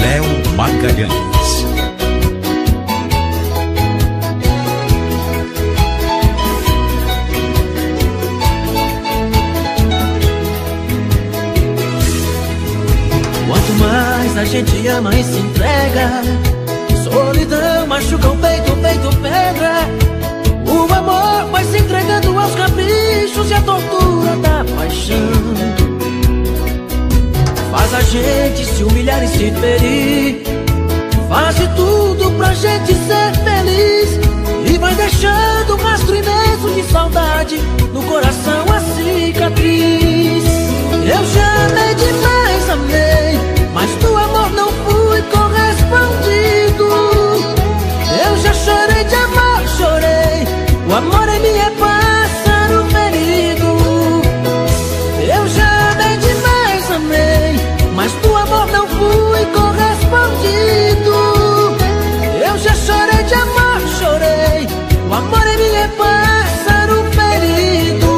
Léo Magalhães. Quanto mais a gente ama e se entrega, solidão machuca o peito pedra. O amor vai se entregando aos caprichos e a tortura da paixão faz a gente se humilhar e se ferir. Faz de tudo pra gente ser feliz e vai deixando um rastro imenso de saudade no coração, a cicatriz. Eu já amei demais, amei, mas do amor não fui correspondido. Eu já chorei de amor, chorei, o amor em mim é pássaro ferido. Eu já amei demais, amei, mas do amor não fui correspondido. Eu já chorei de amor, chorei, o amor em mim é pássaro ferido.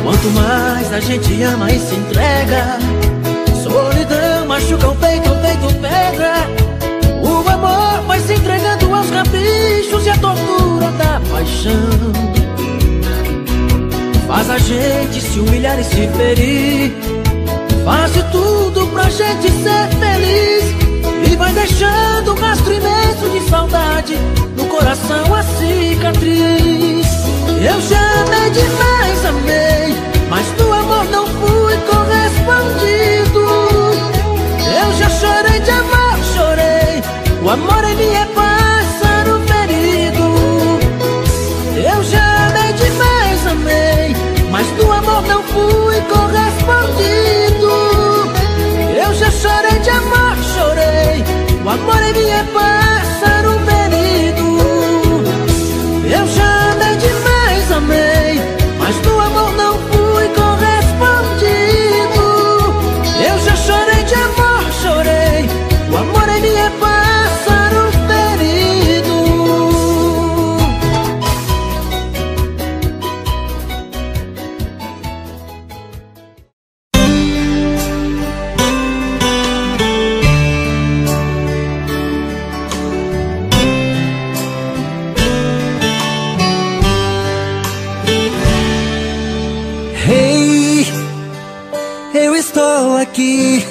Quanto mais a gente ama e se entrega, solidão machuca o peito pedra. O amor vai se entregando aos caprichos e a tortura da paixão faz a gente se humilhar e se ferir. Faz de tudo pra gente ser feliz e vai deixando um rastro imenso de saudade no coração, a cicatriz. Eu já amei demais, amei, mas do amor não fui correspondido. Eu já chorei de amor, chorei, o amor em mim é pássaro ferido. Eu já amei demais, amei, mas do amor não fui correspondido. Eu já chorei de amor, chorei, o amor em mim é pássaro ferido. Eu já amei demais, amei, mas do amor não fui correspondido. Eu já chorei de amor, chorei, o amor em mim é pássaro ferido. Hey, eu estou aqui.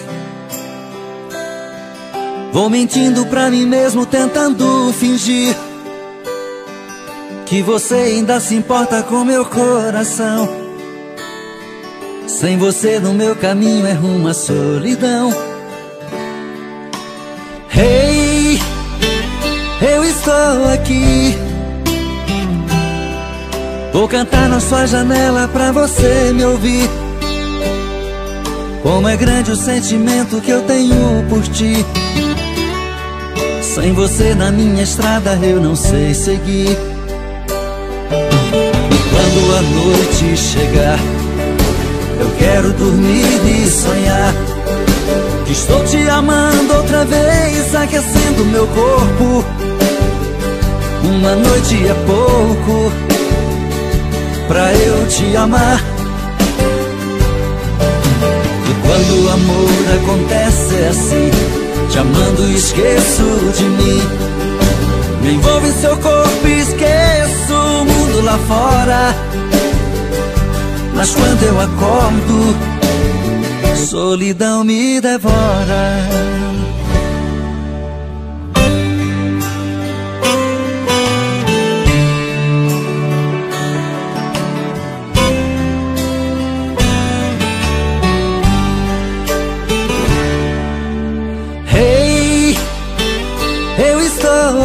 Vou mentindo pra mim mesmo, tentando fingir que você ainda se importa com meu coração. Sem você no meu caminho é rumo à solidão. Hey, eu estou aqui. Vou cantar na sua janela pra você me ouvir. Como é grande o sentimento que eu tenho por ti. Sem você na minha estrada eu não sei seguir. E quando a noite chegar, eu quero dormir e sonhar que estou te amando outra vez, aquecendo meu corpo. Uma noite é pouco pra eu te amar. E quando o amor acontece é assim, te amando esqueço de mim. Me envolvo em seu corpo e esqueço o mundo lá fora. Mas quando eu acordo, solidão me devora.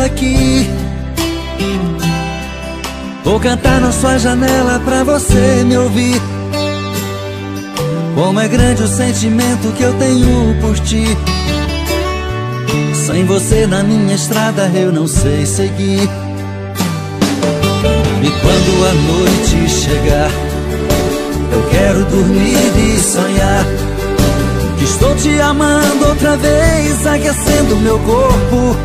Aqui vou cantar na sua janela pra você me ouvir. Como é grande o sentimento que eu tenho por ti. Sem você na minha estrada eu não sei seguir. E quando a noite chegar, eu quero dormir e sonhar que Estou te amando outra vez, aquecendo meu corpo.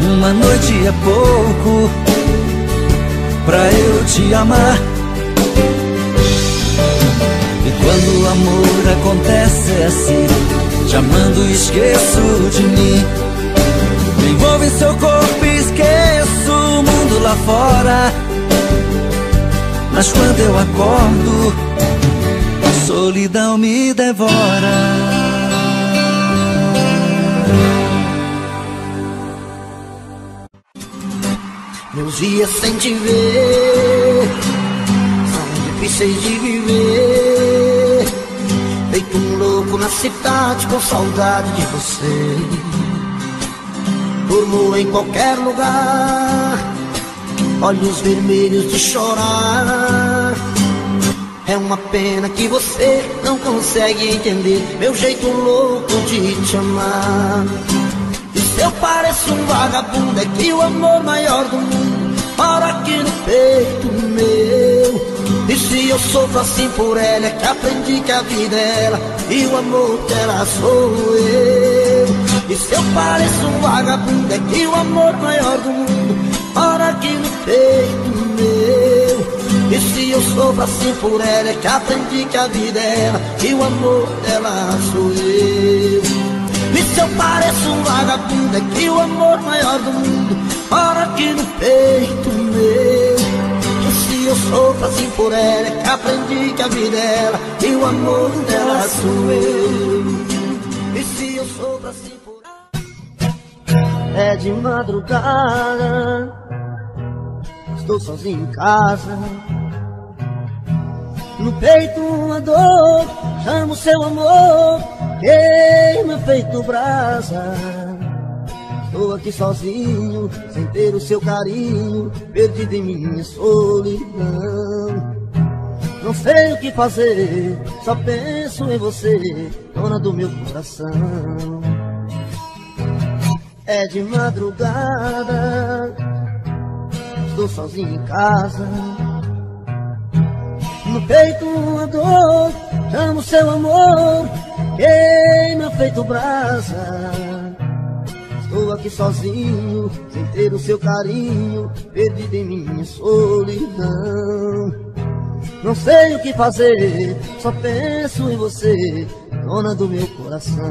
Uma noite é pouco pra eu te amar. E quando o amor acontece é assim, te amando e esqueço de mim. Me envolvo em seu corpo e esqueço o mundo lá fora. Mas quando eu acordo, a solidão me devora. Meus dias sem te ver são difíceis de viver. Feito um louco na cidade com saudade de você. Durmo em qualquer lugar, olhos vermelhos de chorar. É uma pena que você não consegue entender meu jeito louco de te amar. E se eu pareço um vagabundo, é que o amor maior do mundo mora aqui no peito meu. E se eu sofro assim por ela, é que aprendi que a vida é ela e o amor dela sou eu. E se eu pareço um vagabundo, é que o amor maior do mundo mora aqui no peito meu. E se eu sofro assim por ela, é que aprendi que a vida é ela e o amor dela sou eu. E se eu pareço um vagabundo, é que o amor maior do mundo mora aqui no peito meu. E se eu sofro assim por ela, é que aprendi que a vida é ela e o amor dela sou eu. E se eu sofro assim por ela, é de madrugada, estou sozinho em casa. No peito uma dor, chamo seu amor, queima feito brasa. Estou aqui sozinho, sem ter o seu carinho, perdido em minha solidão. Não sei o que fazer, só penso em você, dona do meu coração. É de madrugada, estou sozinho em casa. No peito uma dor, chamo seu amor, queima feito brasa. Estou aqui sozinho, sem ter o seu carinho, perdido em minha solidão. Não sei o que fazer, só penso em você, dona do meu coração.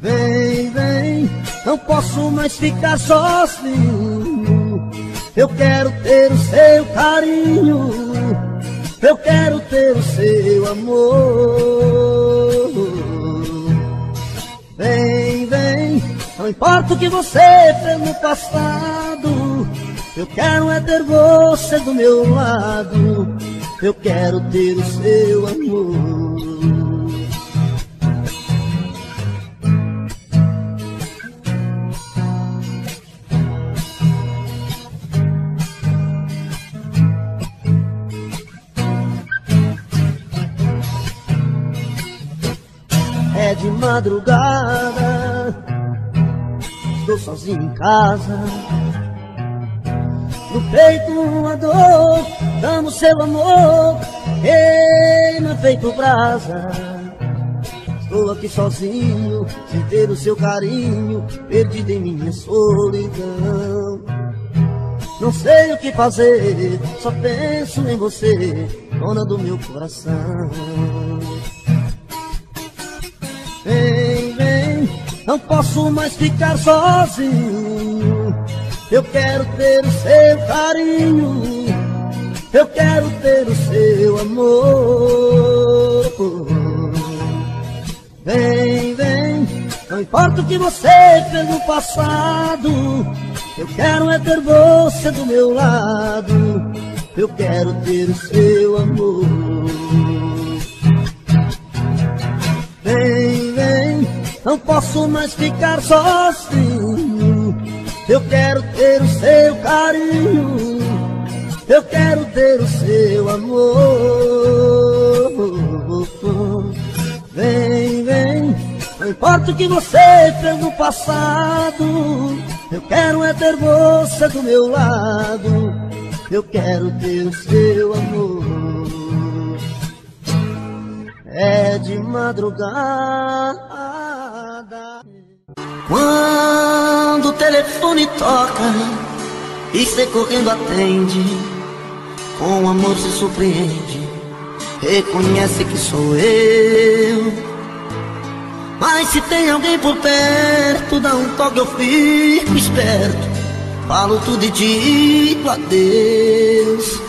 Vem, vem, não posso mais ficar sozinho. Eu quero ter o seu carinho, eu quero ter o seu amor. Vem, vem, não importa o que você fez no passado, eu quero é ter você do meu lado, eu quero ter o seu amor. É de madrugada, estou sozinho em casa. No peito uma dor, amo seu amor, queima feito brasa. Estou aqui sozinho, sem ter o seu carinho, perdido em minha solidão. Não sei o que fazer, só penso em você, dona do meu coração. Vem, vem, não posso mais ficar sozinho. Eu quero ter o seu carinho, eu quero ter o seu amor. Vem, vem, não importa o que você fez no passado, eu quero é ter você do meu lado, eu quero ter o seu amor. Vem, vem, não posso mais ficar sozinho. Eu quero ter o seu carinho, eu quero ter o seu amor. Vem, vem, não importa o que você fez no passado, eu quero é ter você do meu lado, eu quero ter o seu amor. é de madrugada. Quando o telefone toca e cê correndo atende, com amor se surpreende, reconhece que sou eu. Mas se tem alguém por perto, dá um toque, eu fico esperto, falo tudo e digo adeus,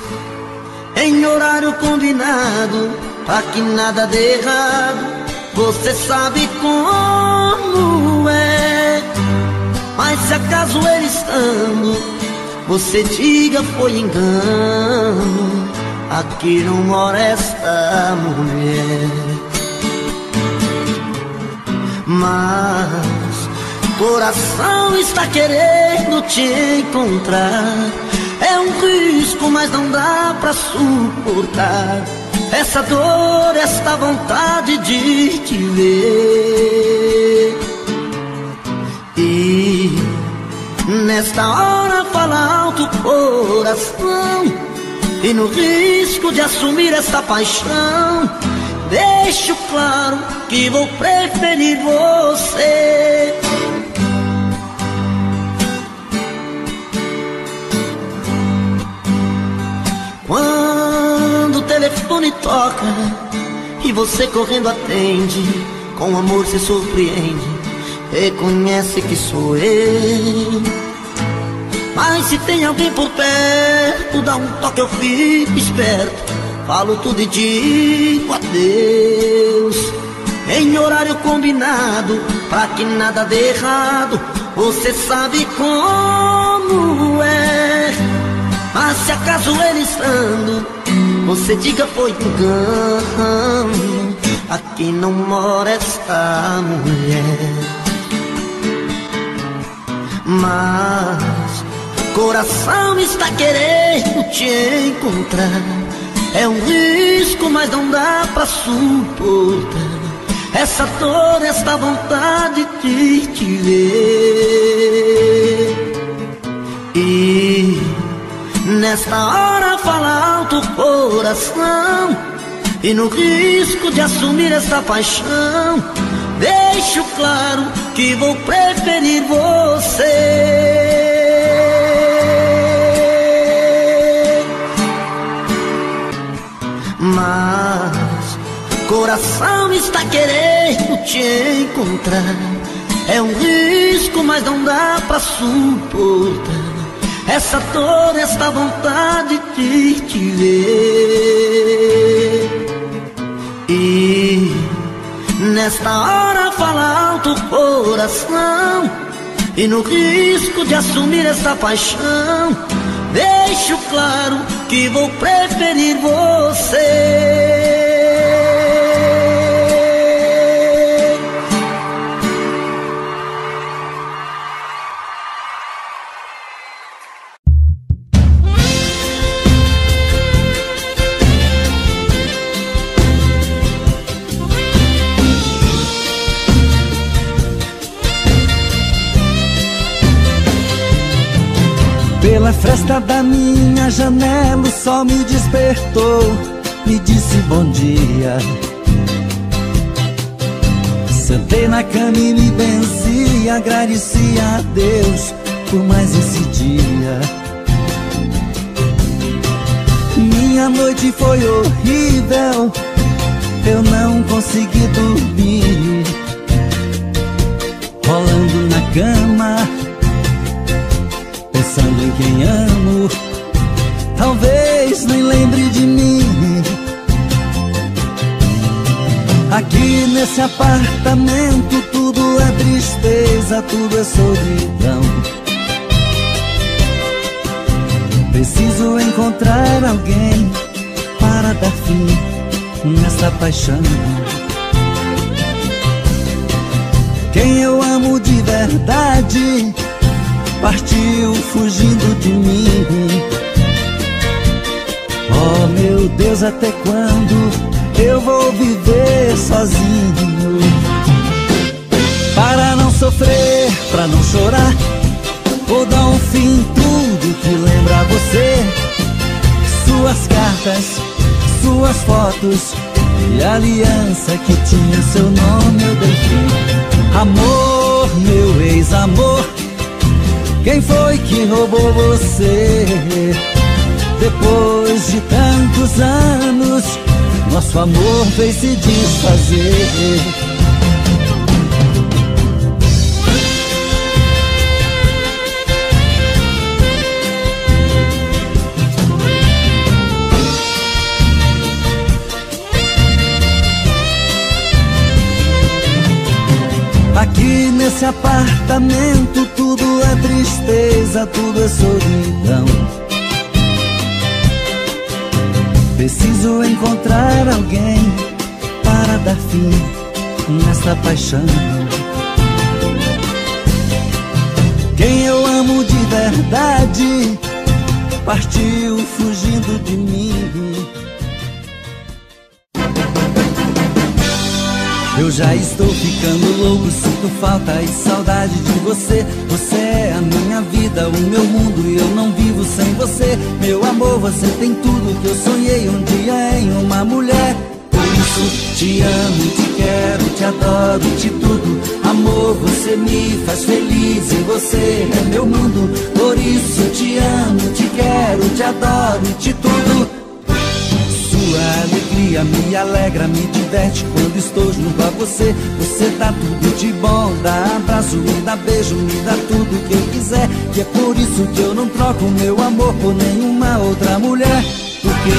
em horário combinado, pra que nada dê errado. Você sabe como é, mas se acaso ele estando, você diga foi engano, aqui não mora esta mulher. Mas coração está querendo te encontrar, é um risco, mas não dá pra suportar essa dor, esta vontade de te ver. E nesta hora fala alto o coração, e no risco de assumir esta paixão, deixo claro que vou preferir você. Quando o telefone toca e você correndo atende, com amor se surpreende, reconhece que sou eu. Mas se tem alguém por perto, dá um toque, eu fico esperto, falo tudo e digo adeus, em horário combinado, pra que nada dê errado. Você sabe como é, mas se acaso ele estando, você diga foi engano, aqui não mora esta mulher. Mas coração está querendo te encontrar, é um risco, mas não dá pra suportar essa dor, esta vontade de te ver. E nesta hora fala alto o coração, e no risco de assumir esta paixão, deixo claro que vou preferir você. Mas coração está querendo te encontrar, é um risco, mas não dá pra suportar essa dor, esta vontade de te ver. E nesta hora fala alto o coração, e no risco de assumir esta paixão, deixo claro que vou preferir você. Pela fresta da minha janela o sol me despertou, me disse bom dia. Sentei na cama e me benzi, agradeci a Deus por mais esse dia. Minha noite foi horrível, eu não consegui dormir, rolando na cama, pensando em quem amo, talvez nem lembre de mim. Aqui nesse apartamento tudo é tristeza, tudo é solidão. Preciso encontrar alguém para dar fim nessa paixão. Quem eu amo de verdade partiu fugindo de mim. Oh meu Deus, até quando eu vou viver sozinho? Para não sofrer, pra não chorar, vou dar um fim em tudo que lembra você. Suas cartas, suas fotos e a aliança que tinha seu nome eu dei fim. Amor, meu ex-amor, quem foi que roubou você? Depois de tantos anos, nosso amor veio se desfazer. Aqui nesse apartamento tudo é tristeza, tudo é solidão. Preciso encontrar alguém para dar fim nesta paixão. Quem eu amo de verdade partiu fugindo de mim. Eu já estou ficando louco, sinto falta e saudade de você. Você é a minha vida, o meu mundo e eu não vivo sem você. Meu amor, você tem tudo que eu sonhei um dia em uma mulher. Por isso te amo, te quero, te adoro, te tudo. Amor, você me faz feliz e você é meu mundo. Por isso te amo, te quero, te adoro, te tudo. Sua alegria me alegra, me diverte quando estou junto a você. Você dá tudo de bom, dá abraço, me dá beijo, me dá tudo que eu quiser. E é por isso que eu não troco meu amor por nenhuma outra mulher. Porque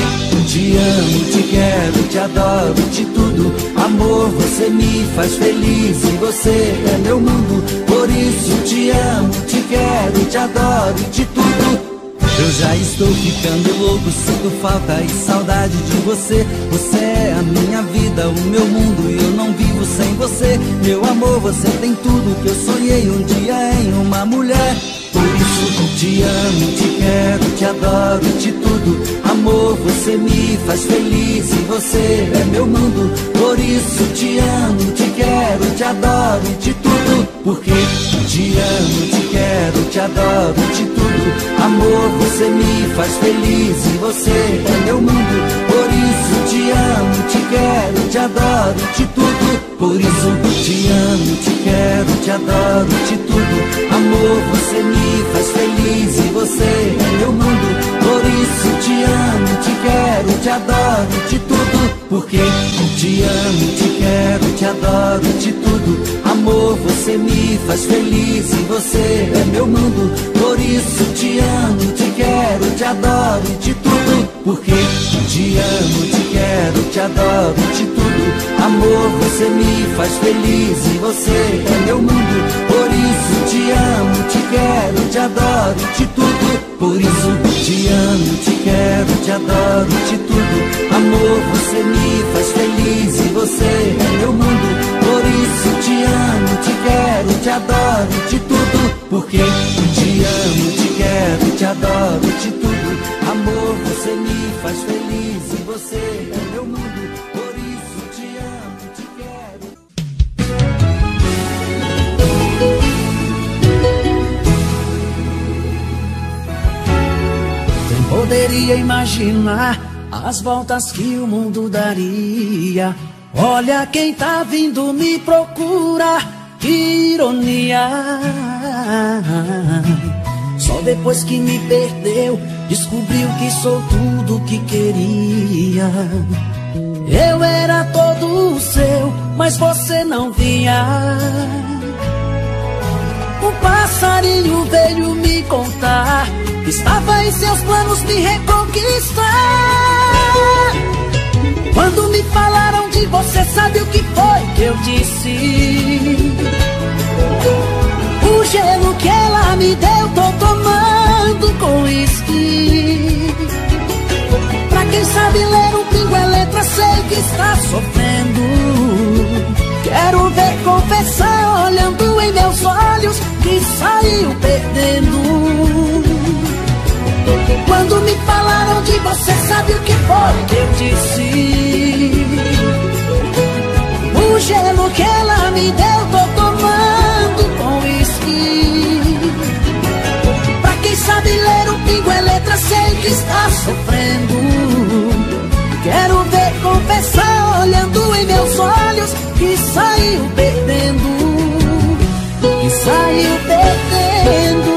te amo, te quero, te adoro, te tudo. Amor, você me faz feliz e você é meu mundo. Por isso te amo, te quero, te adoro, te tudo. Eu já estou ficando louco, sinto falta e saudade de você. Você é a minha vida, o meu mundo e eu não vivo sem você. Meu amor, você tem tudo que eu sonhei um dia em uma mulher. Por isso te amo, te quero, te adoro, te tudo. Amor, você me faz feliz e você é meu mundo. Por isso te amo, te quero, te adoro, te tudo. Porque te amo, te quero, te adoro, te tudo. Amor, você me faz feliz e você é meu mundo. Por isso te amo, te quero, te adoro, te tudo. Por isso te amo, te quero, te adoro, te tudo. Amor, você me faz feliz e você é meu mundo. Por isso te amo, te quero, te adoro, te tudo. Porque te amo, te quero, te adoro, te tudo. Amor, você me faz feliz e você é meu mundo. Por isso te amo, te quero, te adoro, te tudo. Porque te amo, te quero, te adoro, te tudo. Amor, você me faz feliz e você é meu mundo. Por isso te amo, te quero, te adoro, te tudo. Por isso te amo, te quero, te adoro, te tudo. Amor, você me faz feliz e você é meu mundo. Por isso te amo, te quero, te adoro, te tudo. Porque te amo, te quero, te adoro, te tudo. Amor, você me faz feliz e você é meu mundo. Por isso te amo, te quero. Quem poderia imaginar as voltas que o mundo daria? Olha quem tá vindo me procurar, que ironia. Só depois que me perdeu, descobriu que sou tudo que queria. Eu era todo seu, mas você não via. Um passarinho veio me contar que estava em seus planos me reconquistar. Quando me falaram de você, sabe o que foi que eu disse? O gelo que ela me deu, tô tomando com uísque. Pra quem sabe ler um pingo é letra, sei que está sofrendo. Quero ver confessar, olhando em meus olhos, que saiu perdendo. Quando me falaram de você, sabe o que foi que eu disse? O gelo que ela me deu, tô tomando com uísque. Pra quem sabe ler o pingo é letra, sei que está sofrendo. Quero ver confessar, confessar, olhando em meus olhos, que saiu perdendo, que saiu perdendo.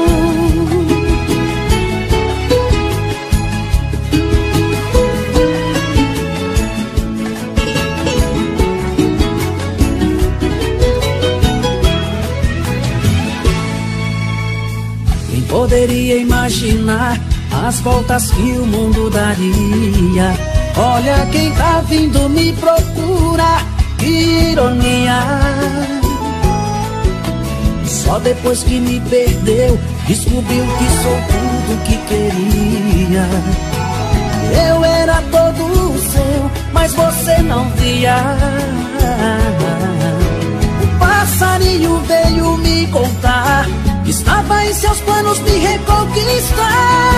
Quem poderia imaginar as voltas que o mundo daria? Olha quem tá vindo me procurar, que ironia. Só depois que me perdeu, descobriu que sou tudo que queria. Eu era todo seu, mas você não via. O passarinho veio me contar que estava em seus planos me reconquistar.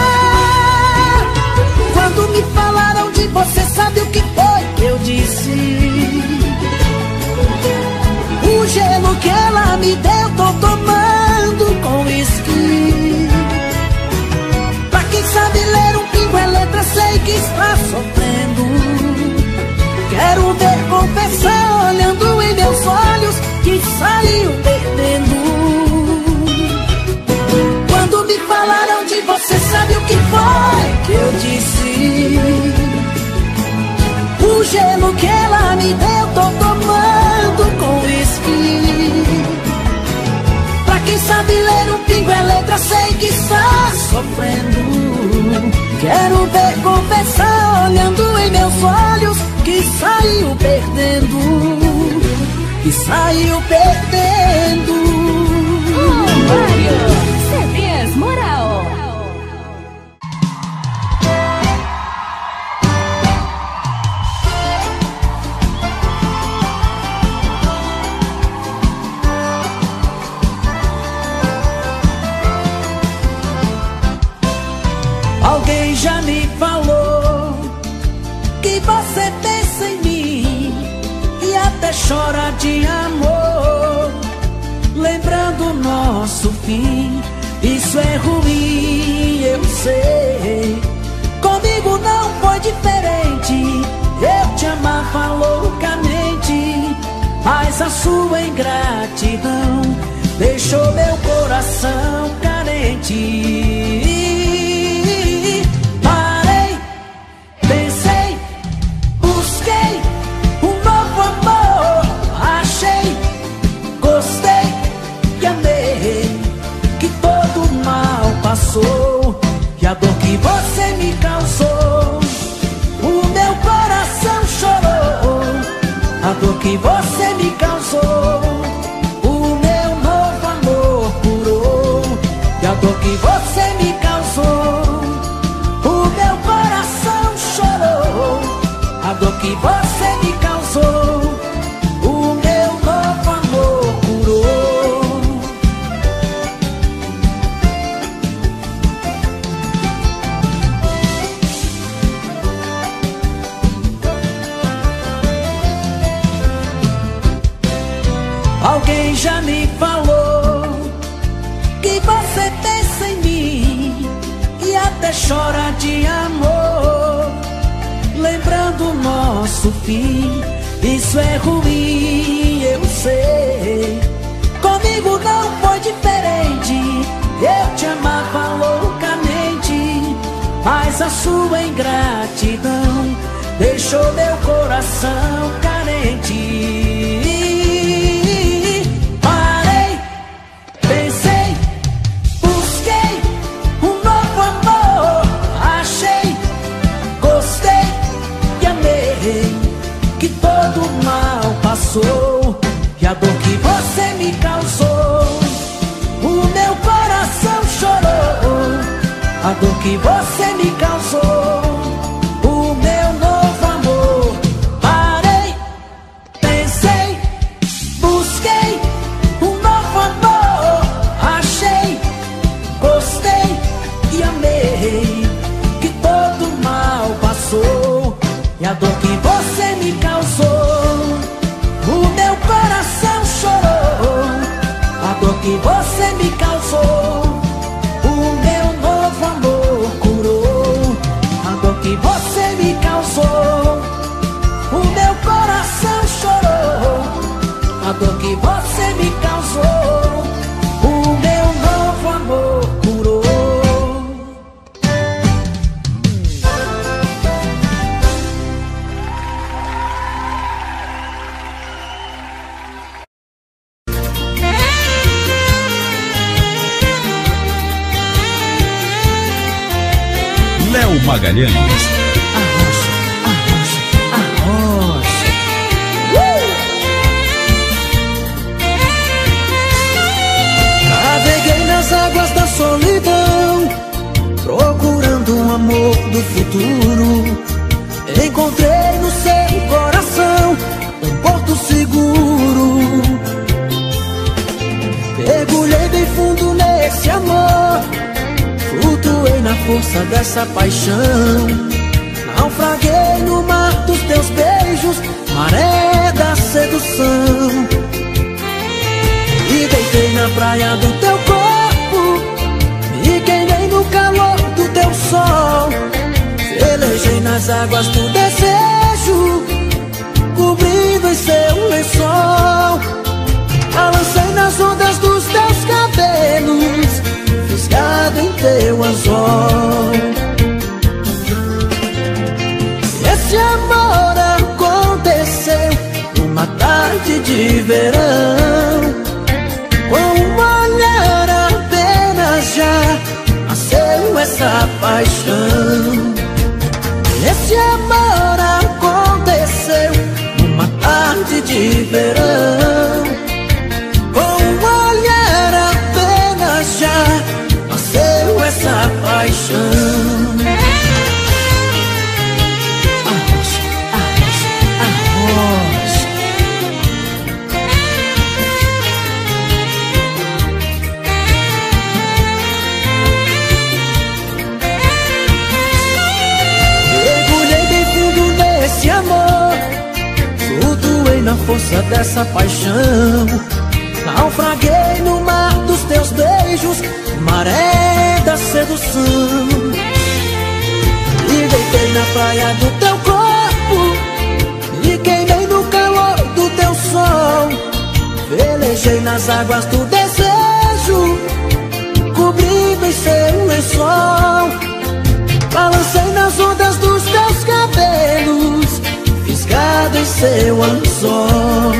Quando me falaram de você, sabe o que foi que eu disse? O gelo que ela me deu, tô tomando com uísque. Pra quem sabe ler um pingo é letra, sei que está sofrendo. Quero ver confessar, olhando em meus olhos, que saiu perdendo. Quando me falaram de você, sabe o que foi que eu disse? O gelo que ela me deu, tô tomando com uísque. Pra quem sabe ler um pingo é letra, sei que está sofrendo. Quero ver confessar, olhando em meus olhos, que saiu perdendo, que saiu perdendo. Mário, CDs Moral. Alguém já me falou que você pensa em mim e até chora de amor, lembrando nosso fim. Isso é ruim, eu sei. Comigo não foi diferente. Eu te amava loucamente, mas a sua ingratidão deixou meu coração carente. Parei, pensei, busquei um novo amor, achei, gostei e amei, que todo mal passou, e a dor que você me causou, o meu coração chorou. A dor que você me causou, o meu novo amor curou. E a dor que você me causou, o meu coração chorou. A dor que você me causou, o meu novo amor curou. Alguém já me falou que você pensa em mim e até chora de amor, lembrando nosso fim. Isso é ruim, eu sei. Comigo não foi diferente. Eu te amava loucamente, mas a sua ingratidão deixou meu coração carente. Que todo mal passou, e a dor que você me causou, o meu coração chorou. A dor que você me causou, o meu novo amor. Parei, pensei, busquei um novo amor, achei, gostei e amei, que todo mal passou, e a dor que você me causou, o meu coração chorou. A dor que você me causou, o meu novo amor curou. A dor que você me causou, o Magalhães. Naveguei nas águas da solidão, procurando um amor do futuro. Encontrei no seu coração um porto seguro. Mergulhei bem fundo nesse amor, flutuei na força dessa paixão. Naufraguei no mar dos teus beijos, maré da sedução. E deitei na praia do teu corpo, me queimei no calor do teu sol. Velejei nas águas do desejo, cobrindo em seu lençol. Balancei nas ondas dos teus cabelos, fisgado em teu anzol. Esse amor aconteceu numa tarde de verão. Com um olhar apenas já nasceu essa paixão. Esse amor aconteceu numa tarde de verão. Com um olhar apenas já nasceu essa paixão. Na força dessa paixão, naufraguei no mar dos teus beijos, maré da sedução. E deitei na praia do teu corpo, e queimei no calor do teu sol. Velejei nas águas do desejo, cobrindo em seu lençol. Balancei nas ondas dos teus cabelos, fisgado em seu anzol.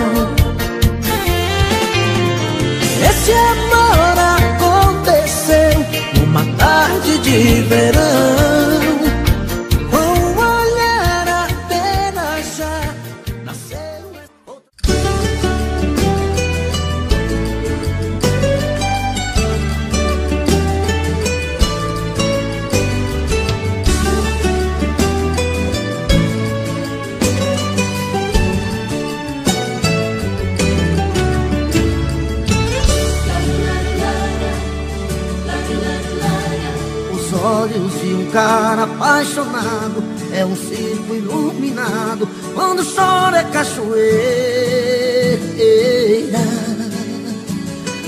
Esse amor aconteceu numa tarde de verão. Com um olhar apenas já nasceu. Olhos de um cara apaixonado é um circo iluminado. Quando chora é cachoeira.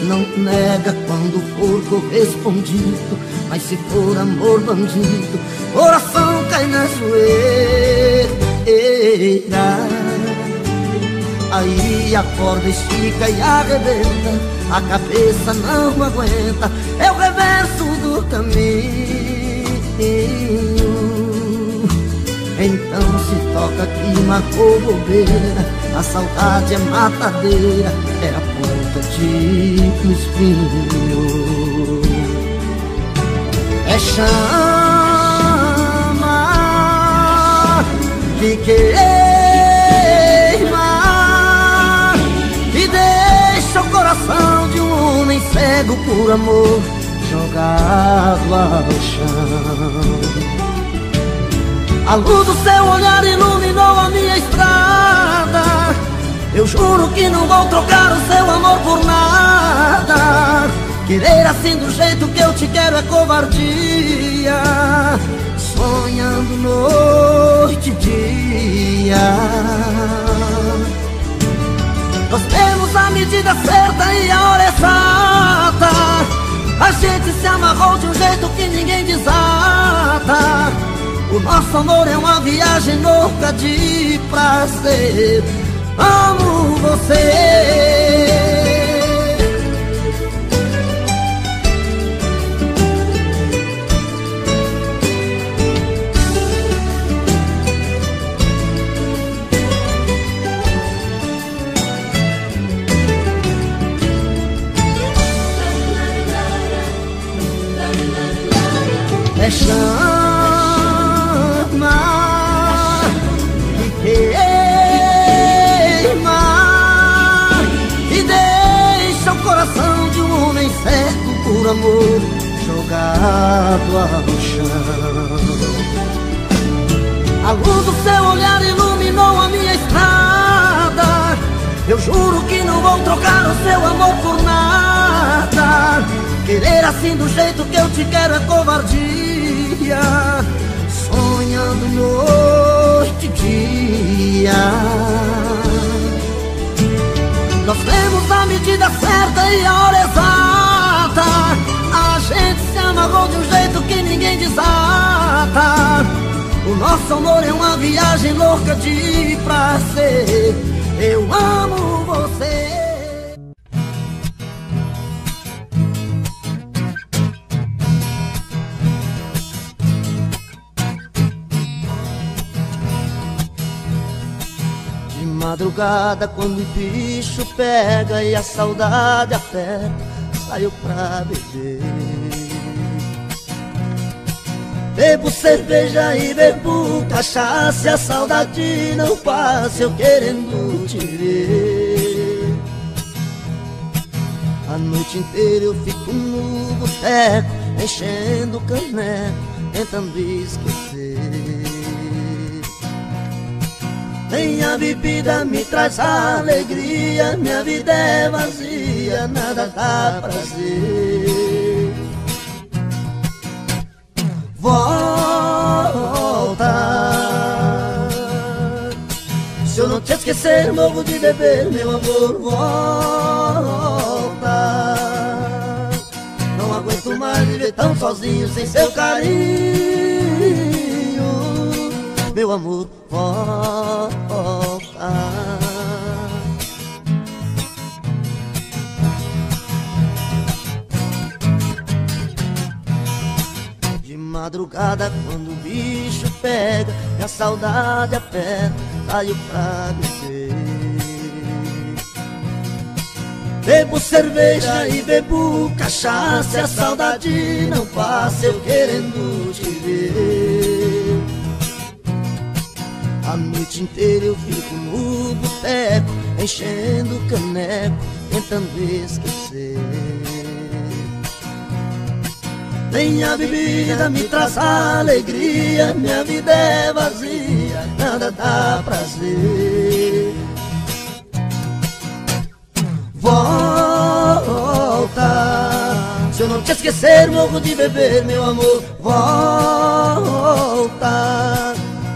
Não nega quando for correspondido, mas se for amor bandido, coração cai na joelha. Aí a corda estica e arrebenta, a cabeça não aguenta, é o reverso do caminho. Então se toca que marcou bobeira, a saudade é matadeira, é a ponta de um espinho. É chama que queima e deixa o coração de um homem cego por amor jogado ao chão. A luz do seu olhar iluminou a minha estrada. Eu juro que não vou trocar o seu amor por nada. Querer assim do jeito que eu te quero é covardia, sonhando noite e dia. Nós temos a medida certa e a hora exata. A gente se amarrou de um jeito que ninguém desata. O nosso amor é uma viagem louca de prazer. Amo você. É chama jogado ao chão. A luz do seu olhar iluminou a minha estrada. Eu juro que não vou trocar o seu amor por nada. Querer assim do jeito que eu te quero é covardia. Sonhando noite e dia. Nós temos a medida certa e a hora exata. A gente se amarrou de um jeito que ninguém desata. O nosso amor é uma viagem louca de prazer. Eu amo você. De madrugada, quando o bicho pega e a saudade aperta, saio pra beber. Bebo cerveja e bebo cachaça, e a saudade não passa, eu querendo te ver. A noite inteira eu fico no boteco, enchendo o caneco, tentando esquecer. Nem a bebida me traz alegria, minha vida é vazia, nada dá prazer. Volta. Se eu não te esquecer, morro de beber, meu amor. Volta. Não aguento mais viver tão sozinho, sem seu carinho, meu amor. Volta. Madrugada, quando o bicho pega e a saudade aperta, saio pra beber. Bebo cerveja e bebo cachaça, e a saudade não passa, eu querendo te ver. A noite inteira eu fico no boteco, enchendo o caneco, tentando esquecer. Nem a bebida me traz alegria, minha vida é vazia, nada dá prazer. Volta. Se eu não te esquecer, morro de beber, meu amor. Volta.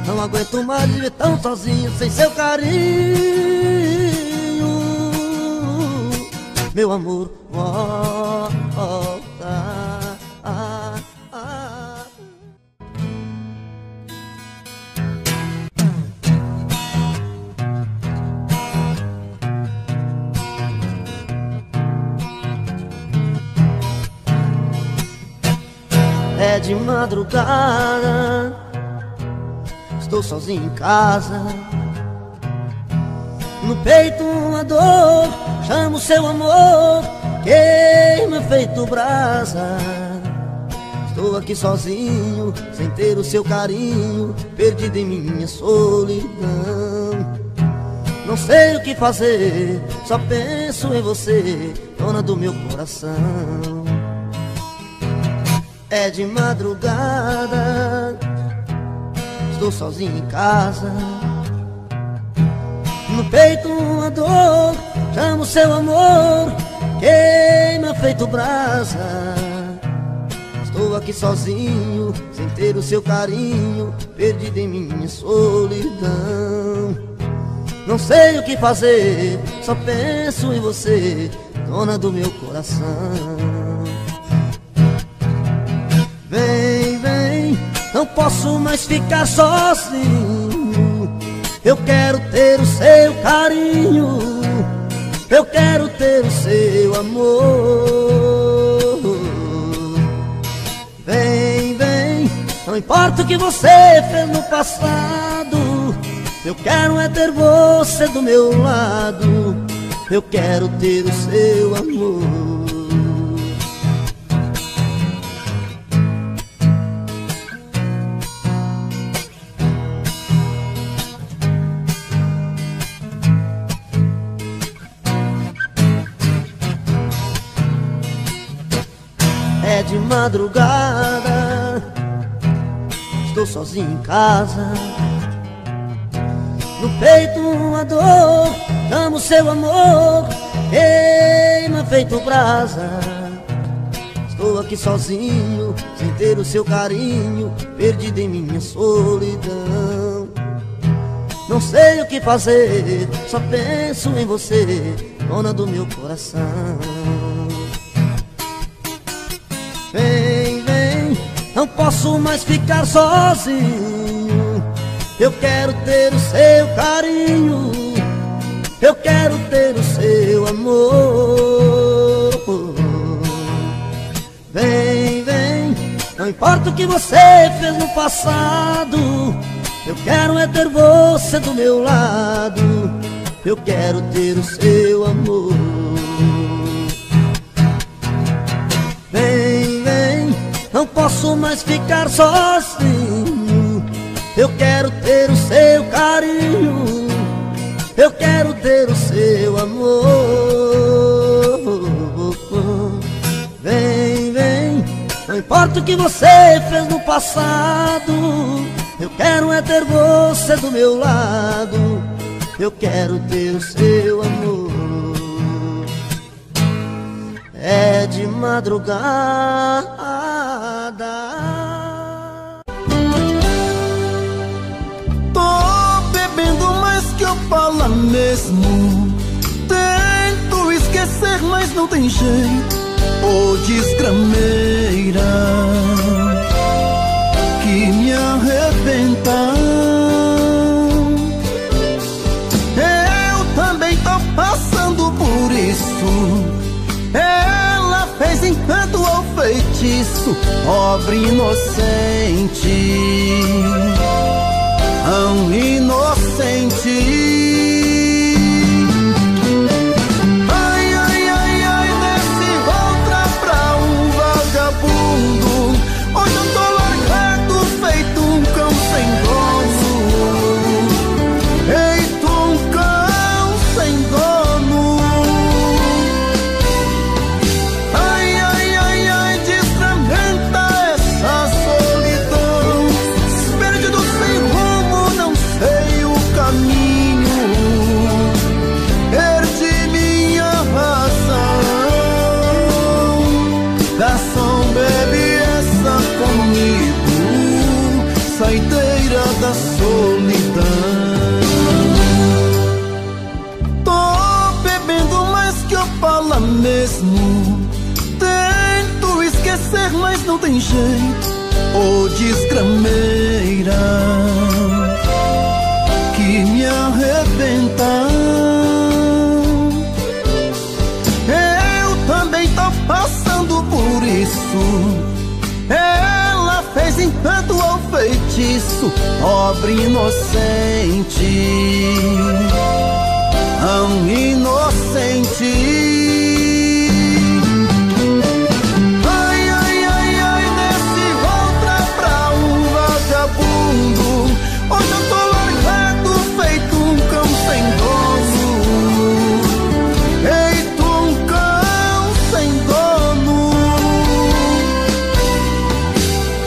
Não aguento mais viver tão sozinho, sem seu carinho, meu amor. Volta. É de madrugada, estou sozinho em casa. No peito uma dor, chamo seu amor, queima feito brasa. Estou aqui sozinho, sem ter o seu carinho, perdido em minha solidão. Não sei o que fazer, só penso em você, dona do meu coração. É de madrugada, estou sozinho em casa. No peito uma dor, chamo seu amor, queima feito brasa. Estou aqui sozinho, sem ter o seu carinho, perdido em minha solidão. Não sei o que fazer, só penso em você, dona do meu coração. Vem, vem, não posso mais ficar sozinho. Eu quero ter o seu carinho, eu quero ter o seu amor. Vem, vem, não importa o que você fez no passado, eu quero é ter você do meu lado, eu quero ter o seu amor. É de madrugada, estou sozinho em casa. No peito uma dor, amo seu amor, queima feito brasa. Estou aqui sozinho, sem ter o seu carinho, perdido em minha solidão. Não sei o que fazer, só penso em você, dona do meu coração. Vem, vem, não posso mais ficar sozinho. Eu quero ter o seu carinho, eu quero ter o seu amor. Vem, vem, não importa o que você fez no passado, eu quero é ter você do meu lado, eu quero ter o seu amor. Vem, vem, não posso mais ficar sozinho. Eu quero ter o seu carinho, eu quero ter o seu amor. Vem, vem, não importa o que você fez no passado, eu quero é ter você do meu lado, eu quero ter o seu amor. É de madrugada. Tô bebendo mais que eu falo mesmo. Tento esquecer, mas não tem jeito. Ô desgrameira que me arrebenta. Eu também tô passando por isso. Ela fez encanto ao feitiço, pobre inocente, tão inocente. Ai, ai, ai, ai, desse outra pra um vagabundo. Hoje eu tô largado, feito um cão sem dono. Feito um cão sem dono. Ai, ai, ai, ai, destramenta essa solidão. Perdido sem rumo, não sei o caminho. Perdi minha razão. Garçom, bebe essa comigo, saideira da solidão. Tô bebendo mais que eu falo mesmo. Tento esquecer, mas não tem jeito. Ô desgrameira que me arrebenta. Eu também tô passando por isso. Ela fez encanto ao feitiço, pobre inocente, tão inocente. Ai, ai, ai, ai, desse outra pra um vagabundo. Hoje eu tô largado, feito um cão sem dono. Feito um cão sem dono.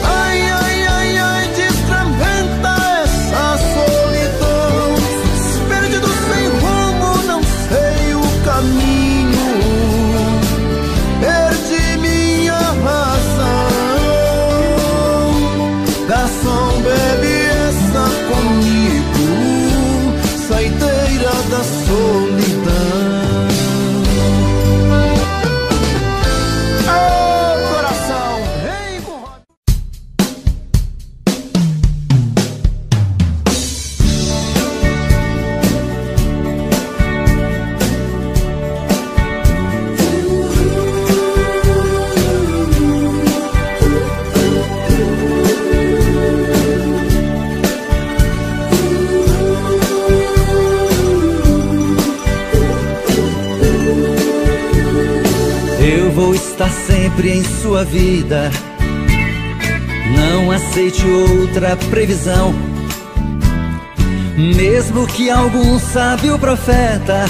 Ai, ai, ai, ai, destramenta essa solidão. Perdido sem rumo, não sei o caminho. Perdi minha razão. Garçom, bebe essa comigo, saideira da solidão. Ô coração, vem com Eu vou estar sempre em sua vida. Não aceite outra previsão. Mesmo que algum sábio profeta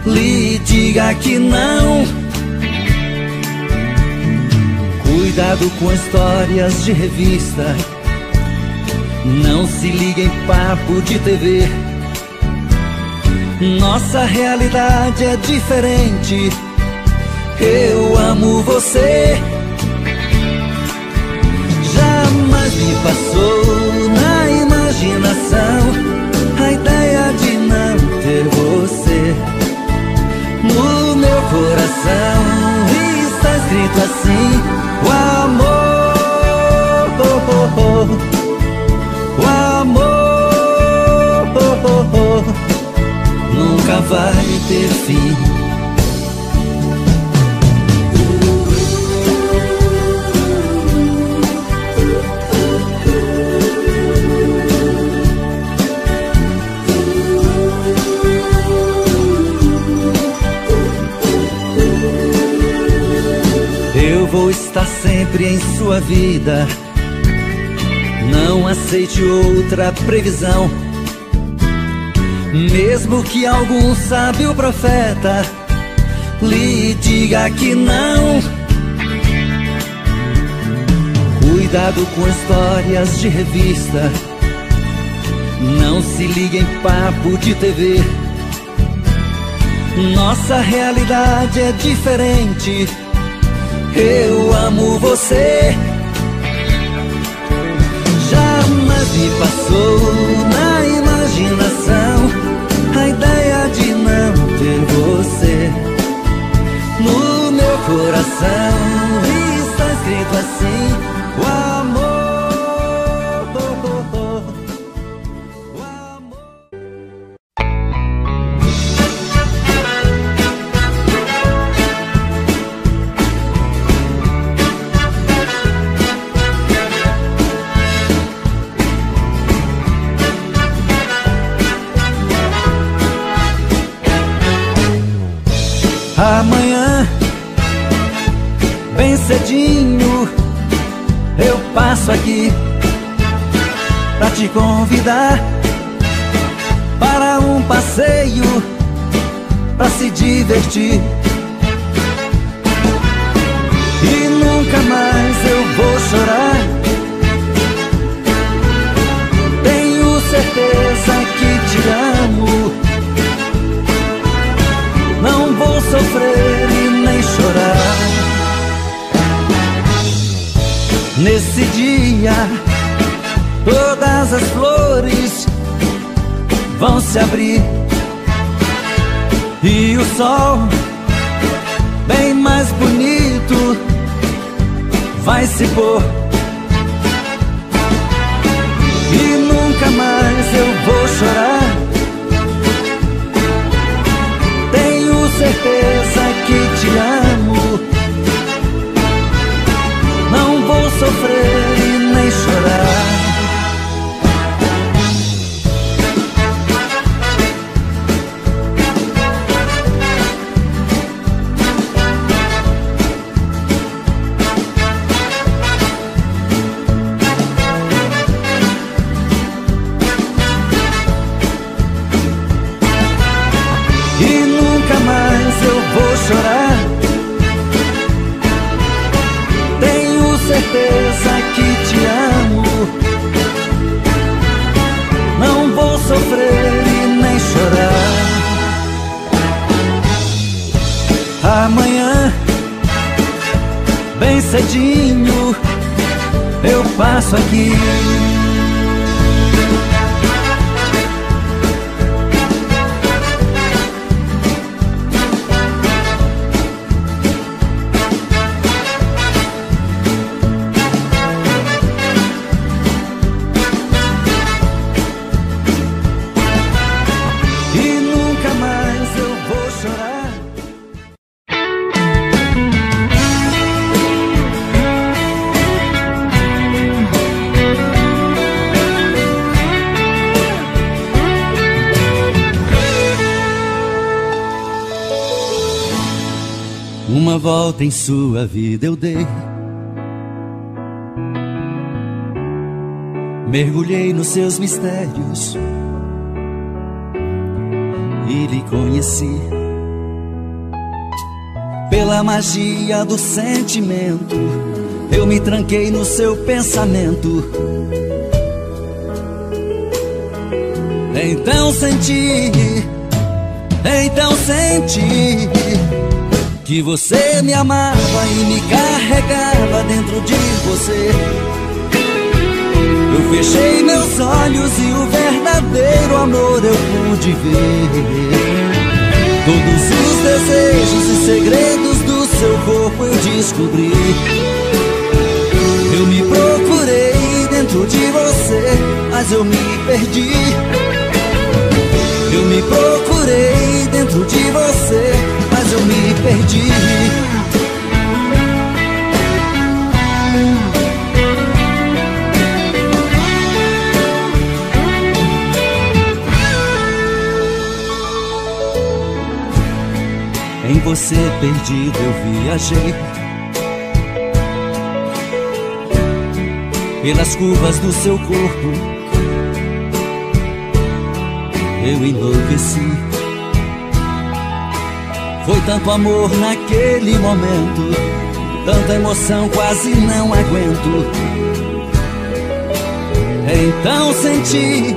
lhe diga que não. Cuidado com histórias de revista, não se liga em papo de TV. Nossa realidade é diferente. Eu amo você. Jamais me passou na imaginação a ideia de não ter você. No meu coração está escrito assim: o amor, o amor nunca vai ter fim. Eu vou estar sempre em sua vida, não aceite outra previsão. Mesmo que algum sábio profeta lhe diga que não. Cuidado com histórias de revista, não se liga em papo de TV. Nossa realidade é diferente. Eu amo você. Jamais me passou na imaginação a ideia de não ter você. No meu coração está escrito assim: o amor, o amor. Amanhã, bem cedinho, eu passo aqui pra te convidar para um passeio, pra se divertir. E nunca mais eu vou chorar. Tenho certeza que te amo. Não vou sofrer e nem chorar. Nesse dia, todas as flores vão se abrir e o sol, bem mais bonito, vai se pôr. E nunca mais eu vou chorar. Certeza que te amo. Não vou sofrer e nem chorar. Chorar. Tenho certeza que te amo. Não vou sofrer e nem chorar. Amanhã, bem cedinho, eu passo aqui. Uma volta em sua vida eu dei, mergulhei nos seus mistérios e lhe conheci. Pela magia do sentimento, eu eu me tranquei no seu pensamento. Então senti que você me amava e me carregava dentro de você. Eu fechei meus olhos e o verdadeiro amor eu pude ver. Todos os desejos e segredos do seu corpo eu descobri. Eu me procurei dentro de você, mas eu me perdi. Eu me procurei dentro de você, mas eu me perdi. Em você perdido eu viajei pelas curvas do seu corpo, eu enlouqueci. Foi tanto amor naquele momento, tanta emoção quase não aguento. Então senti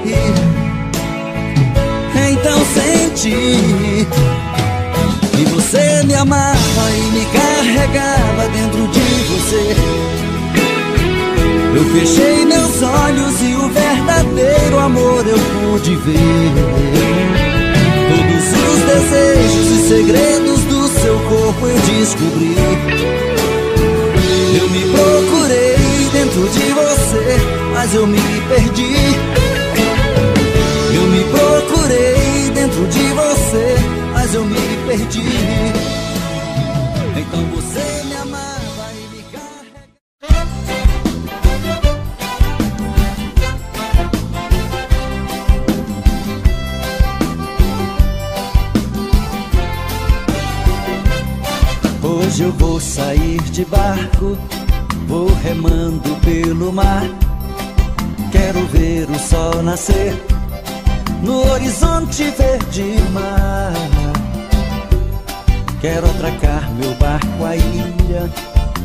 que você me amava e me carregava dentro de você. Eu fechei meus olhos e o verdadeiro amor eu pude ver. Todos os desejos e segredos do seu corpo eu descobri. Eu me procurei dentro de você, mas eu me perdi. Eu me procurei dentro de você, mas eu me perdi. Então você me amava e me carregava. Hoje eu vou sair de barco, vou remando pelo mar. Quero ver o sol nascer no horizonte verde mar. Quero atracar meu barco à ilha,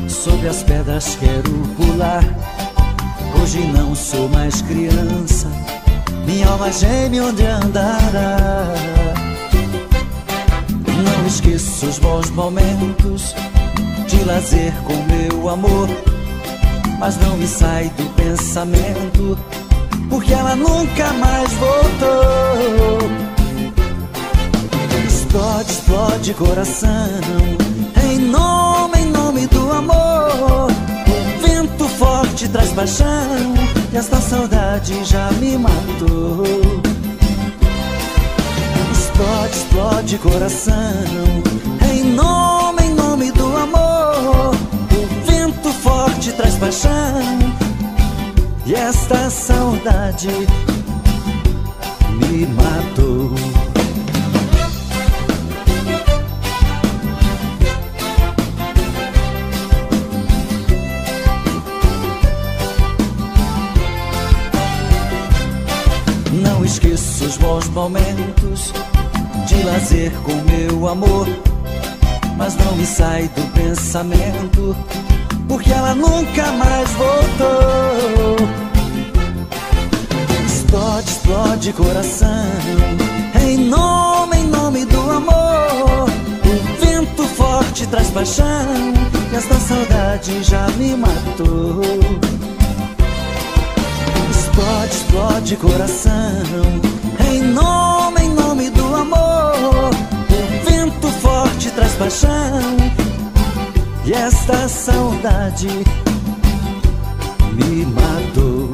sobre as pedras quero pular. Hoje não sou mais criança, minha alma geme onde andará. Não esqueço os bons momentos de lazer com meu amor, mas não me sai do pensamento, porque ela nunca mais voltou. Explode, explode coração, em nome do amor. O vento forte traz paixão, e esta saudade já me matou. Explode, explode coração, em nome do amor. O vento forte traz paixão, e esta saudade me matou. Não esqueço os bons momentos de lazer com meu amor, mas não me sai do pensamento, porque ela nunca mais voltou. Explode, explode coração, em nome do amor. O vento forte traz paixão, e esta saudade já me matou. Explode, explode coração, em nome do amor. O vento forte traz paixão, e esta saudade me matou.